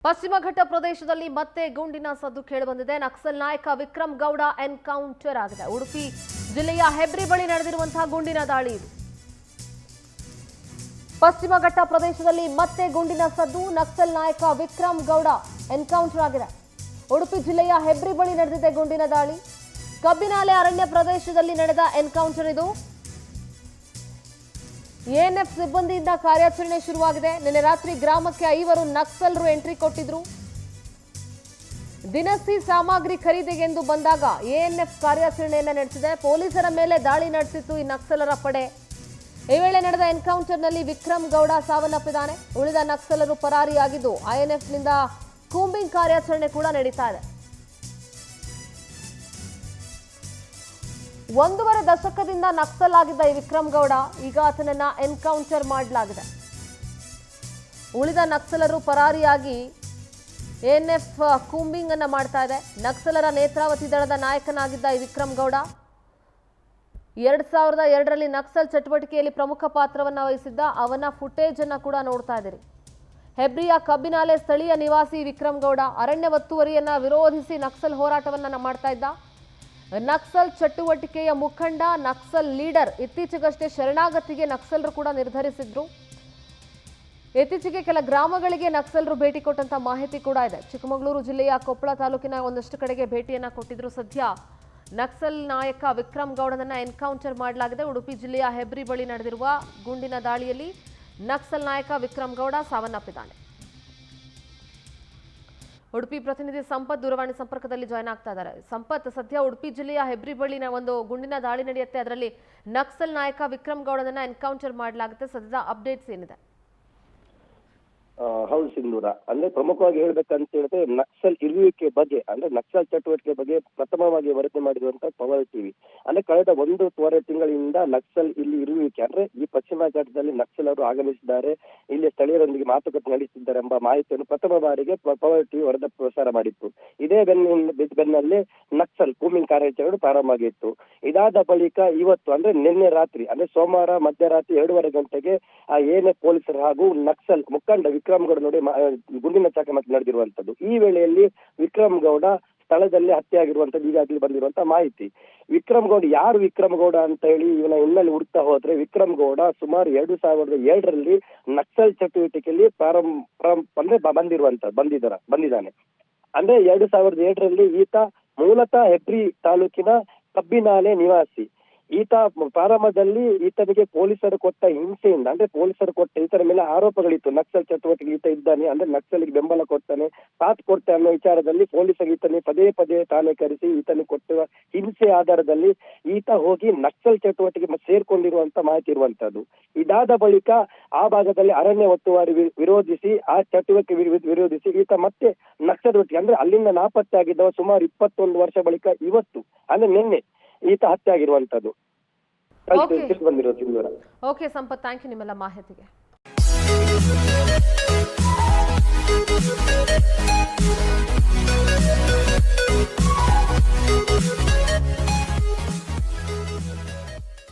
ಪಶ್ಚಿಮ ಘಟ್ಟ ಪ್ರದೇಶದಲ್ಲಿ ಮತ್ತೆ ಗುಂಡಿನ ಸದ್ದು ಕೇಳಿಬಂದಿದೆ. ನಕ್ಸಲ್ ನಾಯಕ ವಿಕ್ರಮ್ ಗೌಡ ಎನ್ಕೌಂಟರ್ ಆಗಿದೆ. ಉಡುಪಿ ಜಿಲ್ಲೆಯ ಹೆಬ್ರಿ ಬಳಿ ನಡೆದಿರುವಂತಹ ಗುಂಡಿನ ದಾಳಿ ಇದು. ಪಶ್ಚಿಮ ಘಟ್ಟ ಪ್ರದೇಶದಲ್ಲಿ ಮತ್ತೆ ಗುಂಡಿನ ಸದ್ದು. ನಕ್ಸಲ್ ನಾಯಕ ವಿಕ್ರಮ್ ಗೌಡ ಎನ್ಕೌಂಟರ್ ಆಗಿದೆ. ಉಡುಪಿ ಜಿಲ್ಲೆಯ ಹೆಬ್ರಿ ಬಳಿ ನಡೆದಿದೆ ಗುಂಡಿನ ದಾಳಿ. ಕಬ್ಬಿನಾಲೆ ಅರಣ್ಯ ಪ್ರದೇಶದಲ್ಲಿ ನಡೆದ ಎನ್ಕೌಂಟರ್ ಇದು. ಎಎನ್ಎಫ್ ಸಿಬ್ಬಂದಿಯಿಂದ ಕಾರ್ಯಾಚರಣೆ ಶುರುವಾಗಿದೆ. ನಿನ್ನೆ ರಾತ್ರಿ ಗ್ರಾಮಕ್ಕೆ 5 ನಕ್ಸಲರು ಎಂಟ್ರಿ ಕೊಟ್ಟಿದ್ರು. ದಿನಸಿ ಸಾಮಗ್ರಿ ಖರೀದಿಗೆಂದು ಬಂದಾಗ ಎಎನ್ಎಫ್ ಕಾರ್ಯಾಚರಣೆಯನ್ನು ನಡೆಸಿದೆ. ಪೊಲೀಸರ ಮೇಲೆ ದಾಳಿ ನಡೆಸಿತ್ತು ಈ ನಕ್ಸಲರ ಪಡೆ. ಈ ವೇಳೆ ನಡೆದ ಎನ್ಕೌಂಟರ್ನಲ್ಲಿ ವಿಕ್ರಮ್ ಗೌಡ ಸಾವನ್ನಪ್ಪಿದ್ದಾನೆ. ಉಳಿದ ನಕ್ಸಲರು ಪರಾರಿಯಾಗಿದ್ದು ಐಎನ್ಎಫ್ನಿಂದ ಕೂಂಬಿಂಗ್ ಕಾರ್ಯಾಚರಣೆ ಕೂಡ ನಡೀತಾ ಇದೆ. 1.5 ದಶಕದಿಂದ ನಕ್ಸಲ್ ಆಗಿದ್ದ ಈ ವಿಕ್ರಮ್ ಗೌಡ ಈಗ ಆತನನ್ನ ಎನ್ಕೌಂಟರ್ ಮಾಡಲಾಗಿದೆ. ಉಳಿದ ನಕ್ಸಲರು ಪರಾರಿಯಾಗಿ ಎಎನ್ಎಫ್ ಕೂಂಬಿಂಗ್ ಅನ್ನ ಮಾಡ್ತಾ ಇದೆ. ನಕ್ಸಲರ ನೇತ್ರಾವತಿ ದಳದ ನಾಯಕನಾಗಿದ್ದ ಈ ವಿಕ್ರಮ್ ಗೌಡ 2002ರಲ್ಲಿ ನಕ್ಸಲ್ ಚಟುವಟಿಕೆಯಲ್ಲಿ ಪ್ರಮುಖ ಪಾತ್ರವನ್ನ ವಹಿಸಿದ್ದ. ಅವನ ಫುಟೇಜ್ ಅನ್ನ ಕೂಡ ನೋಡ್ತಾ ಇದ್ದೀರಿ. ಹೆಬ್ರಿಯ ಕಬ್ಬಿನಾಲೆ ಸ್ಥಳೀಯ ನಿವಾಸಿ ವಿಕ್ರಮ್ ಗೌಡ ಅರಣ್ಯ ಒತ್ತುವರಿಯನ್ನ ವಿರೋಧಿಸಿ ನಕ್ಸಲ್ ಹೋರಾಟವನ್ನ ಮಾಡ್ತಾ ಇದ್ದ. ನಕ್ಸಲ್ ಚಟುವಟಿಕೆಯ ಮುಖಂಡ, ನಕ್ಸಲ್ ಲೀಡರ್. ಇತ್ತೀಚೆಗಷ್ಟೇ ಶರಣಾಗತಿಗೆ ನಕ್ಸಲರು ಕೂಡ ನಿರ್ಧರಿಸಿದ್ರು. ಇತ್ತೀಚೆಗೆ ಕೆಲ ಗ್ರಾಮಗಳಿಗೆ ನಕ್ಸಲರು ಭೇಟಿ ಕೊಟ್ಟಂತ ಮಾಹಿತಿ ಕೂಡ ಇದೆ. ಚಿಕ್ಕಮಗಳೂರು ಜಿಲ್ಲೆಯ ಕೊಪ್ಪಳ ತಾಲೂಕಿನ ಒಂದಷ್ಟು ಕಡೆಗೆ ಭೇಟಿಯನ್ನ ಕೊಟ್ಟಿದ್ರು. ಸದ್ಯ ನಕ್ಸಲ್ ನಾಯಕ ವಿಕ್ರಮ್ ಗೌಡನನ್ನ ಎನ್ಕೌಂಟರ್ ಮಾಡಲಾಗಿದೆ. ಉಡುಪಿ ಜಿಲ್ಲೆಯ ಹೆಬ್ರಿ ಬಳಿ ನಡೆದಿರುವ ಗುಂಡಿನ ದಾಳಿಯಲ್ಲಿ ನಕ್ಸಲ್ ನಾಯಕ ವಿಕ್ರಮ್ ಗೌಡ ಸಾವನ್ನಪ್ಪಿದ್ದಾನೆ. ಉಡುಪಿ ಪ್ರತಿನಿಧಿ ಸಂಪತ್ ದೂರವಾಣಿ ಸಂಪರ್ಕದಲ್ಲಿ ಜಾಯ್ನ್ ಆಗ್ತಾ ಇದ್ದಾರೆ. ಸಂಪತ್, ಸದ್ಯ ಉಡುಪಿ ಜಿಲ್ಲೆಯ ಹೆಬ್ರಿ ಬಳಿನ ಒಂದು ಗುಂಡಿನ ದಾಳಿ ನಡೆಯುತ್ತೆ. ಅದರಲ್ಲಿ ನಕ್ಸಲ್ ನಾಯಕ ವಿಕ್ರಮ್ ಗೌಡನನ್ನ ಎನ್ಕೌಂಟರ್ ಮಾಡಲಾಗುತ್ತೆ. ಸದ್ಯದ ಅಪ್ಡೇಟ್ಸ್ ಏನಿದೆ? ಹೌದು ಸಿಂಧೂರ, ಅಂದ್ರೆ ಪ್ರಮುಖವಾಗಿ ಹೇಳ್ಬೇಕಂತ ಹೇಳಿದ್ರೆ ನಕ್ಸಲ್ ಇರುವಿಕೆ ಬಗ್ಗೆ, ಅಂದ್ರೆ ನಕ್ಸಲ್ ಚಟುವಟಿಕೆ ಬಗ್ಗೆ ಪ್ರಥಮವಾಗಿ ವರದಿ ಮಾಡಿರುವಂತ ಪವರ್ ಟಿವಿ. ಅಂದ್ರೆ ಕಳೆದ 1.5 ತಿಂಗಳಿಂದ ನಕ್ಸಲ್ ಇಲ್ಲಿ ಇರುವಿಕೆ, ಅಂದ್ರೆ ಈ ಪಶ್ಚಿಮ ಘಟ್ಟದಲ್ಲಿ ನಕ್ಸಲರು ಆಗಮಿಸಿದ್ದಾರೆ, ಇಲ್ಲಿ ಸ್ಥಳೀಯರೊಂದಿಗೆ ಮಾತುಕತೆ ನಡೆಸಿದ್ದಾರೆ ಎಂಬ ಮಾಹಿತಿಯನ್ನು ಪ್ರಥಮ ಬಾರಿಗೆ ಪವರ್ ಟಿವಿ ವರದಿ ಪ್ರಸಾರ ಮಾಡಿತ್ತು. ಇದೇ ಬೆನ್ನಲ್ಲೇ ನಕ್ಸಲ್ ಕೂಂಬಿಂಗ್ ಕಾರ್ಯಾಚರಣೆ ಪ್ರಾರಂಭ ಆಗಿತ್ತು. ಇದಾದ ಬಳಿಕ ಇವತ್ತು ಅಂದ್ರೆ ನಿನ್ನೆ ರಾತ್ರಿ, ಅಂದ್ರೆ ಸೋಮವಾರ ಮಧ್ಯರಾತ್ರಿ 2:30 ಗಂಟೆಗೆ ಎಎನ್ಎಫ್ ಪೊಲೀಸರು ಹಾಗೂ ನಕ್ಸಲ್ ಮುಖಂಡ ವಿಕ್ರಮ್ ಗೌಡ ನೋಡಿ ಗುಂಡಿನ ಚಕಮಕಿ ನಡೆದಿರುವಂತದ್ದು. ಈ ವೇಳೆಯಲ್ಲಿ ವಿಕ್ರಮ್ ಗೌಡ ಸ್ಥಳದಲ್ಲಿ ಹತ್ಯೆ ಆಗಿರುವಂತದ್ದು ಈಗಾಗಲೇ ಬಂದಿರುವಂತಹ ಮಾಹಿತಿ. ವಿಕ್ರಮ್ ಗೌಡ ಯಾರು ವಿಕ್ರಮ್ ಗೌಡ ಅಂತ ಹೇಳಿ ಇವನ ಹಿನ್ನೆಲೆ ಹುಡುಕ್ತಾ ಹೋದ್ರೆ, ವಿಕ್ರಮ್ ಗೌಡ ಸುಮಾರು 2007ರಲ್ಲಿ ನಕ್ಸಲ್ ಚಟುವಟಿಕೆಯಲ್ಲಿ ಬಂದಿದ್ದಾನೆ. ಅಂದ್ರೆ 2007ರಲ್ಲಿ ಈತ ಮೂಲತಃ ಹೆಬ್ರಿ ತಾಲೂಕಿನ ಕಬ್ಬಿನಾಲೆ ನಿವಾಸಿ. ಈತ ಪ್ರಾರಂಭದಲ್ಲಿ ಈತನಿಗೆ ಪೊಲೀಸರು ಕೊಟ್ಟ ಹಿಂಸೆಯಿಂದ, ಅಂದ್ರೆ ಪೊಲೀಸರು ಕೊಟ್ಟ ಈತನ ಮೇಲೆ ಆರೋಪಗಳಿತ್ತು. ನಕ್ಸಲ್ ಚಟುವಟಿಕೆ ಈತ ಇದ್ದಾನೆ, ಅಂದ್ರೆ ನಕ್ಸಲ್ಗೆ ಬೆಂಬಲ ಕೊಡ್ತಾನೆ, ಸಾಥ್ ಕೊಡ್ತಾನೆ ಅನ್ನೋ ವಿಚಾರದಲ್ಲಿ ಪೊಲೀಸರು ಈತನಿಗೆ ಪದೇ ಠಾಣೆ ಕರೆಸಿ ಈತನಿಗೆ ಕೊಟ್ಟಿರುವ ಹಿಂಸೆ ಆಧಾರದಲ್ಲಿ ಈತ ಹೋಗಿ ನಕ್ಸಲ್ ಚಟುವಟಿಕೆ ಸೇರ್ಕೊಂಡಿರುವಂತ ಮಾಹಿತಿ ಇರುವಂತದ್ದು. ಇದಾದ ಬಳಿಕ ಆ ಭಾಗದಲ್ಲಿ ಅರಣ್ಯ ಒತ್ತುವರಿ ವಿರೋಧಿಸಿ, ಆ ಚಟುವಟಿಕೆ ವಿರೋಧಿಸಿ ಈತ ಮತ್ತೆ ನಕ್ಸಲ್ ಚಟುವಟಿಕೆ, ಅಂದ್ರೆ ಅಲ್ಲಿಂದ ನಾಪತ್ತೆ ಆಗಿದ್ದವ ಸುಮಾರು 21 ವರ್ಷ ಬಳಿಕ ಇವತ್ತು ಅಂದ್ರೆ ನಿನ್ನೆ ಈತ ಹತ್ಯೆ ಆಗಿರುವಂತದ್ದು ಬಂದಿರೋದು. ಓಕೆ ಸಂಪತ್, ಥ್ಯಾಂಕ್ ಯು ನಿಮ್ಮೆಲ್ಲ ಮಾಹಿತಿಗೆ.